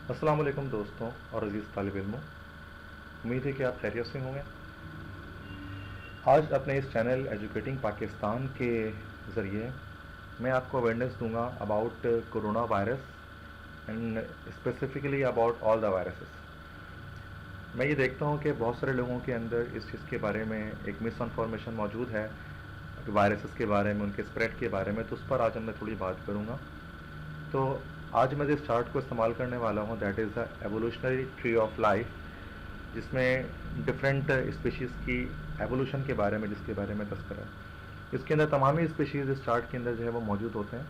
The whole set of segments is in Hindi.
अस्सलाम वालेकुम दोस्तों और अज़ीज़ तालिब इल्मों। उम्मीद है कि आप खैरियत से होंगे। आज अपने इस चैनल एजुकेटिंग पाकिस्तान के ज़रिए मैं आपको अवेयरनेस दूंगा about corona virus and specifically about all the viruses. मैं ये देखता हूँ कि बहुत सारे लोगों के अंदर इस चीज़ के बारे में एक मिसइंफॉर्मेशन मौजूद है वायरसेस के बारे में, उनके स्प्रेड के बारे में, तो उस पर आज मैं थोड़ी बात करूँगा। तो आज मैं जिस चार्ट को इस्तेमाल करने वाला हूँ that is the evolutionary tree of life, जिसमें डिफरेंट स्पीशीज़ की एवोल्यूशन के बारे में जिसके बारे में तस्करा है। इसके अंदर तमाम ही स्पीशीज़ इस चार्ट के अंदर जो है वो मौजूद होते हैं,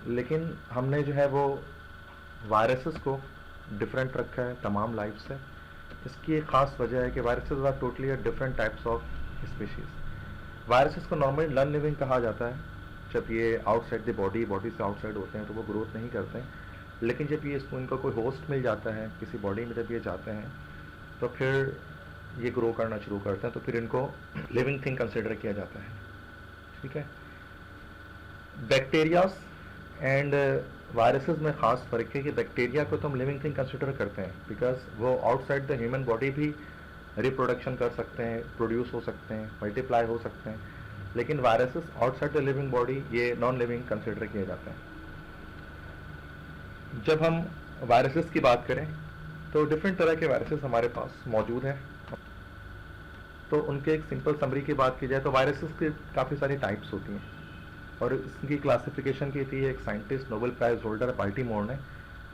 लेकिन हमने जो है वो वायरसेस को डिफरेंट रखा है तमाम लाइफ से। इसकी एक ख़ास वजह है कि viruses are totally different types of species. Viruses को नॉर्मली नॉन लिविंग कहा जाता है। जब ये आउटसाइड द बॉडी से आउटसाइड होते हैं तो वो ग्रोथ नहीं करते हैं, लेकिन जब ये इसको इनको कोई होस्ट मिल जाता है किसी बॉडी में, जब ये जाते हैं तो फिर ये ग्रो करना शुरू करते हैं, तो फिर इनको लिविंग थिंग कंसिडर किया जाता है। ठीक है। बैक्टीरियाज एंड वायरसेस में ख़ास फ़र्क है कि बैक्टीरिया को तो हम लिविंग थिंग कंसिडर करते हैं बिकॉज वो आउटसाइड द ह्यूमन बॉडी भी रिप्रोडक्शन कर सकते हैं, प्रोड्यूस हो सकते हैं, मल्टीप्लाई हो सकते हैं, लेकिन viruses outside the living body ये नॉन लिविंग कंसिडर किए जाते हैं। जब हम वायरसेस की बात करें तो डिफरेंट तरह के वायरसेस हमारे पास मौजूद हैं। तो उनके एक सिंपल समरी की बात की जाए तो वायरसेस की काफ़ी सारी टाइप्स होती हैं और इसकी क्लासिफिकेशन की थी एक साइंटिस्ट नोबेल प्राइज होल्डर पाल्टीमोर ने,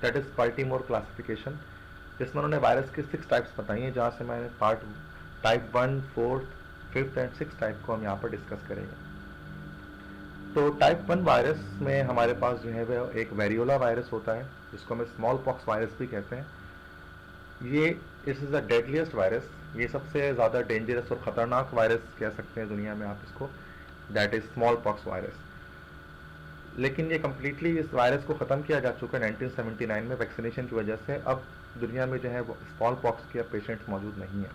दैट इज़ पाल्टीमोर क्लासिफिकेशन, जिसमें उन्होंने वायरस की 6 टाइप्स बताई हैं, जहाँ से मैंने part type 1, 4, 5th and 6th type को हम यहाँ पर डिस्कस करेंगे। तो टाइप 1 वायरस में हमारे पास जो है वह एक वेरियोला वायरस होता है, जिसको हम स्मॉल पॉक्स वायरस भी कहते हैं। ये इस इज़ द डेडलीस्ट वायरस, ये सबसे ज़्यादा डेंजरस और ख़तरनाक वायरस कह सकते हैं दुनिया में आप इसको, that is small pox virus. लेकिन ये कम्प्लीटली इस वायरस को ख़त्म किया जा चुका है 1979 में वैक्सीनेशन की वजह से। अब दुनिया में जो है वो स्मॉल पॉक्स के पेशेंट्स मौजूद नहीं हैं।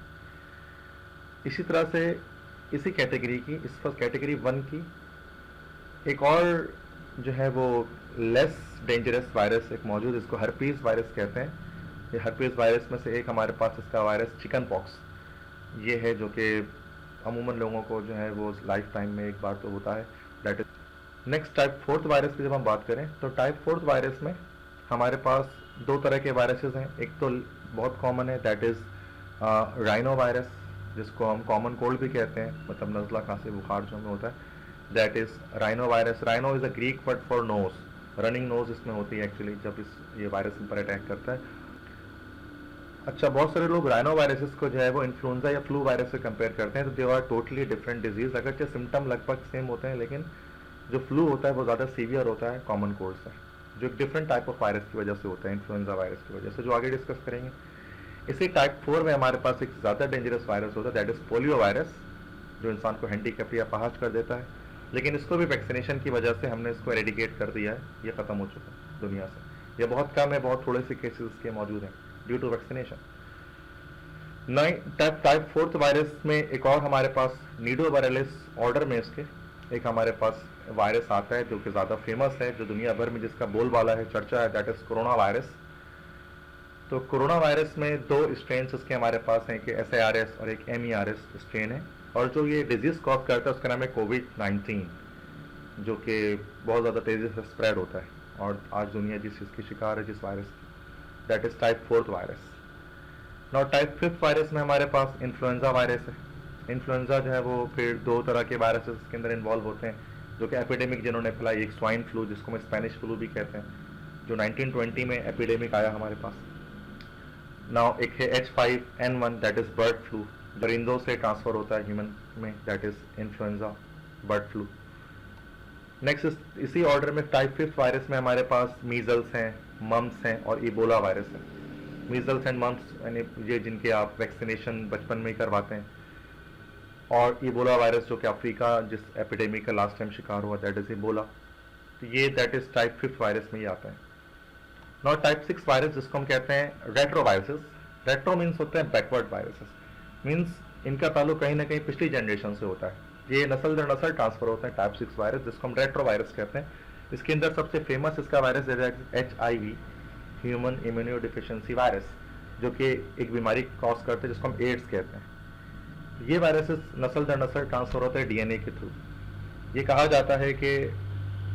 इसी तरह से इसी कैटेगरी की, इस पर कैटेगरी 1 की एक और जो है वो लेस डेंजरस वायरस एक मौजूद, इसको हर्पीज़ वायरस कहते हैं। ये हर्पीज़ वायरस में से एक हमारे पास इसका वायरस चिकन पॉक्स ये है, जो कि अमूमन लोगों को जो है वो लाइफ टाइम में एक बार तो होता है, that is. Next type 4th virus की जब हम बात करें तो टाइप 4th वायरस में हमारे पास 2 तरह के वायरसेस हैं। एक तो बहुत कॉमन है, दैट इज़ राइनो वायरस, जिसको हम कॉमन कोल्ड भी कहते हैं, मतलब नज़ला खांसी बुखार जो हमें होता है, that is rhino virus. Rhino is a Greek word for knows, running nose इसमें होती है एक्चुअली जब ये वायरस इन पर अटैक करता है। अच्छा, बहुत सारे लोग राइनो वायरसेस को जो है वो इन्फ्लुएंजा या फ्लू वायरस से कंपेयर करते हैं, तो they are totally different disease. अगरचे सिम्टम लगभग सेम होते हैं, लेकिन जो फ्लू होता है वो ज़्यादा सीवियर होता है कॉमन कोल्ड से, जो एक डिफरेंट टाइप ऑफ वायरस की वजह से होता है, इन्फ्लुएंजा वायरस की वजह से, जो आगे डिस्कस करेंगे। इसी टाइप 4 में हमारे पास एक ज़्यादा डेंजरस वायरस होता है, दैट इज़ पोलियो वायरस, जो इंसान को हैंडीकैप या अपाहज कर देता है। लेकिन इसको भी वैक्सीनेशन की वजह से हमने इसको एरेडिकेट कर दिया है, ये ख़त्म हो चुका है दुनिया से। ये बहुत कम है, बहुत थोड़े से केसेस इसके मौजूद हैं due to vaccination. Type 4th virus में एक और हमारे पास नीडोवायरलिस ऑर्डर में इसके एक हमारे पास वायरस आता है जो कि ज़्यादा फेमस है, जो दुनिया भर में जिसका बोलबाला है, चर्चा है, दैट इज़ कोरोना वायरस। तो कोरोना वायरस में 2 स्ट्रेन इसके हमारे पास हैं, कि SARS और एक MERS स्ट्रेन है, और जो ये डिजीज़ कॉज करता है उसका नाम है कोविड-19, जो कि बहुत ज़्यादा तेज़ी से स्प्रेड होता है और आज दुनिया जिस चीज़ की शिकार है, जिस वायरस की, that is type 4th virus. और टाइप 5th वायरस में हमारे पास इन्फ्लुएंजा वायरस है। इन्फ्लुएंजा जो है वो फिर 2 तरह के वायरसेस के अंदर इन्वॉल्व होते हैं, जो कि एपिडेमिक जिन्होंने फैलाई, एक स्वाइन फ्लू जिसको हम स्पेनिश फ्लू भी कहते हैं, जो 1920 में एपिडेमिक आया हमारे पास। नाउ एक है H5N1, that is bird flu, परिंदों से ट्रांसफ़र होता है ह्यूमन में, that is influenza bird flu. Next इसी ऑर्डर में टाइप 5th वायरस में हमारे पास मीजल्स हैं, मम्स हैं और इबोला वायरस है। मीजल्स एंड मम्स यानी ये जिनके आप वैक्सीनेशन बचपन में ही करवाते हैं, और इबोला वायरस जो कि अफ्रीका जिस एपिडेमिक का लास्ट टाइम शिकार हुआ, दैट इज़ इबोला। तो ये that is type 5th virus में ही आता है। नॉट टाइप 6 वायरस, जिसको हम कहते हैं रेट्रो वायरसेस। रेट्रो मीन्स होते हैं बैकवर्ड वायरसेस, मीन्स इनका ताल्लुक कहीं ना कहीं पिछली जनरेशन से होता है, ये नस्ल दर नस्ल ट्रांसफर होता है। टाइप 6 वायरस जिसको हम रेट्रो वायरस कहते हैं, इसके अंदर सबसे फेमस इसका वायरस है HIV, human immuno deficiency virus, जो कि एक बीमारी कॉज करते हैं जिसको हम एड्स कहते हैं। ये वायरसेस नस्ल दर नस्ल ट्रांसफर होते हैं डीएनए के थ्रू। ये कहा जाता है कि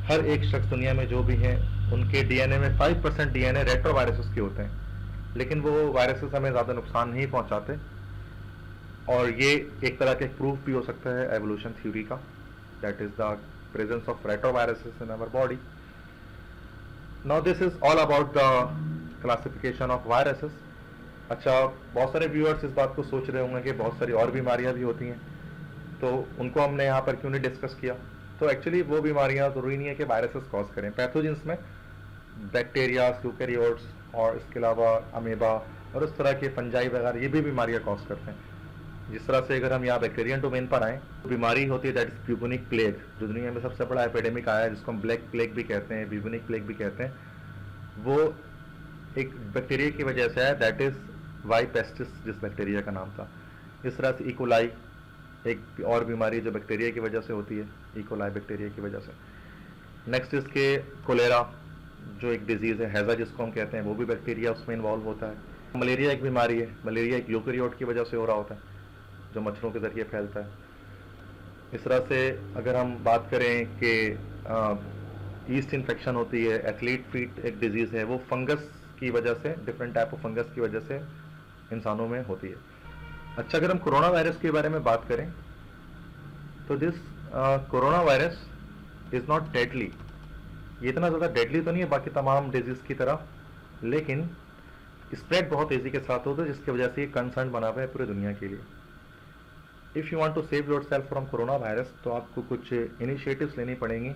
हर एक शख्स दुनिया में जो भी हैं उनके डीएनए में 5% डीएनए रेट्रो वायरसेस के होते हैं, लेकिन वो वायरसेस हमें ज़्यादा नुकसान नहीं पहुंचाते। और ये एक तरह के प्रूफ भी हो सकता है एवोल्यूशन थ्योरी का, that is the presence of retroviruses in our body. Now this is all about the classification of viruses. अच्छा, बहुत सारे व्यूअर्स इस बात को सोच रहे होंगे कि बहुत सारी और बीमारियां भी होती हैं, तो उनको हमने यहाँ पर क्यों नहीं डिस्कस किया। तो एक्चुअली वो बीमारियां जरूरी नहीं है कि वायरसेस कॉज करें। पैथोजेंस में बैक्टीरिया, यूकैरियोट्स और इसके अलावा अमीबा और इस तरह के फंजाई वगैरह ये भी बीमारियां कॉज करते हैं। जिस तरह से अगर हम यहाँ बैक्टीरियन डोमेन पर आए, तो बीमारी होती है दैट इज ब्यूबोनिक प्लेग, जो दुनिया में सबसे बड़ा एपिडेमिक आया है, जिसको हम ब्लैक प्लेग भी कहते हैं, ब्यूबोनिक प्लेग भी कहते हैं। वो एक बैक्टीरिया की वजह से है, दैट इज वाई पेस्टिस जिस बैक्टीरिया का नाम था। इस तरह से इकोलाई एक और बीमारी जो बैक्टीरिया की वजह से होती है, इकोलाई बैक्टीरिया की वजह से। नेक्स्ट इसके कोलेरा जो एक डिजीज़ है, हैजा जिसको हम कहते हैं, वो भी बैक्टीरिया उसमें इन्वॉल्व होता है। मलेरिया एक बीमारी है, मलेरिया एक यूकैरियोट की वजह से हो रहा होता है जो मच्छरों के ज़रिए फैलता है। इस तरह से अगर हम बात करें कि ईस्ट इन्फेक्शन होती है, एथलीट फीट एक डिजीज़ है, वो फंगस की वजह से, डिफरेंट टाइप ऑफ फंगस की वजह से इंसानों में होती है। अच्छा, अगर हम कोरोना वायरस के बारे में बात करें तो this corona virus is not deadly. ये इतना ज़्यादा डेडली तो नहीं है बाकी तमाम डिजीज़ की तरह, लेकिन स्प्रेड बहुत तेज़ी के साथ होता है, जिसकी वजह से ये कंसर्न बना हुआ है पूरी दुनिया के लिए। If you want to save your self from corona virus, तो आपको कुछ इनिशिएटिव्स लेनी पड़ेंगी,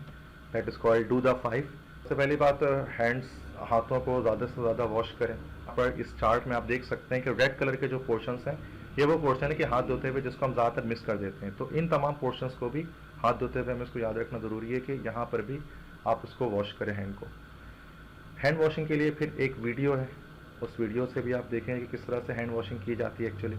that is called do the 5। सबसे पहली बात, हैंड्स, हाथों को ज़्यादा से ज़्यादा वॉश करें। पर इस चार्ट में आप देख सकते हैं कि रेड कलर के जो पोर्शंस हैं, ये वो पोर्शन है कि हाथ धोते हुए जिसको हम ज़्यादातर मिस कर देते हैं। तो इन तमाम पोर्शंस को भी हाथ धोते हुए हमें इसको याद रखना ज़रूरी है कि यहाँ पर भी आप इसको वॉश करें हैंड को। हैंड वॉशिंग के लिए फिर एक वीडियो है, उस वीडियो से भी आप देखें कि किस तरह से हैंड वॉशिंग की जाती है एक्चुअली।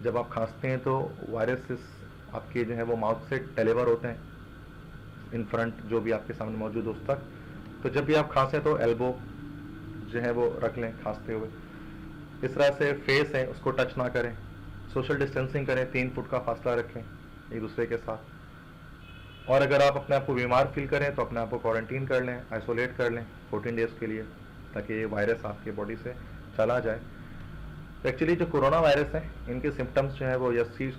जब आप खांसते हैं तो वायरसेस आपके जो है वो माउथ से डिलीवर होते हैं इन फ्रंट, जो भी आपके सामने मौजूद हो उस तक। तो जब भी आप खांसें तो एल्बो जो है वो रख लें खांसते हुए। इस तरह से फेस है उसको टच ना करें, सोशल डिस्टेंसिंग करें, 3 फुट का फासला रखें एक दूसरे के साथ। और अगर आप अपने आप को बीमार फील करें तो अपने आप को क्वारंटीन कर लें, आइसोलेट कर लें 14 डेज़ के लिए, ताकि ये वायरस आपके बॉडी से चला जाए। तो एक्चुअली जो कोरोना वायरस है, इनके सिम्टम्स जो है वो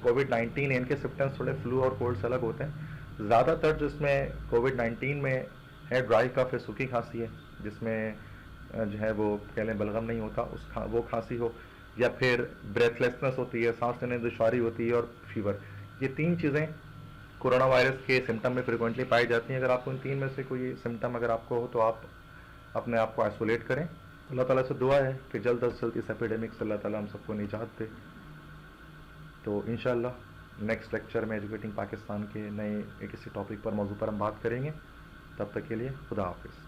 कोविड-19 है, इनके सिम्टम्स थोड़े फ्लू और कोल्ड से अलग होते हैं। ज़्यादातर जिसमें कोविड-19 में है ड्राई कफ है, सूखी खांसी है, जिसमें जो है वो कह लें बलगम नहीं होता, वो खांसी हो, या फिर ब्रेथलेसनेस होती है, सांस लेने में दुश्वारी होती है, और फीवर। ये 3 चीज़ें कोरोना वायरस के सिम्टम में फ्रिक्वेंटली पाई जाती हैं। अगर आपको इन 3 में से कोई सिम्टम अगर आपको हो तो आप अपने आप को आइसोलेट करें। अल्लाह ताला से दुआ है कि जल्द अज जल्द इस एपिडेमिक से अल्लाह ताला हम सबको निजात दे। तो इंशाअल्लाह नेक्स्ट लेक्चर में एजुकेटिंग पाकिस्तान के नए किसी टॉपिक पर, मौजू पर हम बात करेंगे। तब तक के लिए खुदा हाफिज़।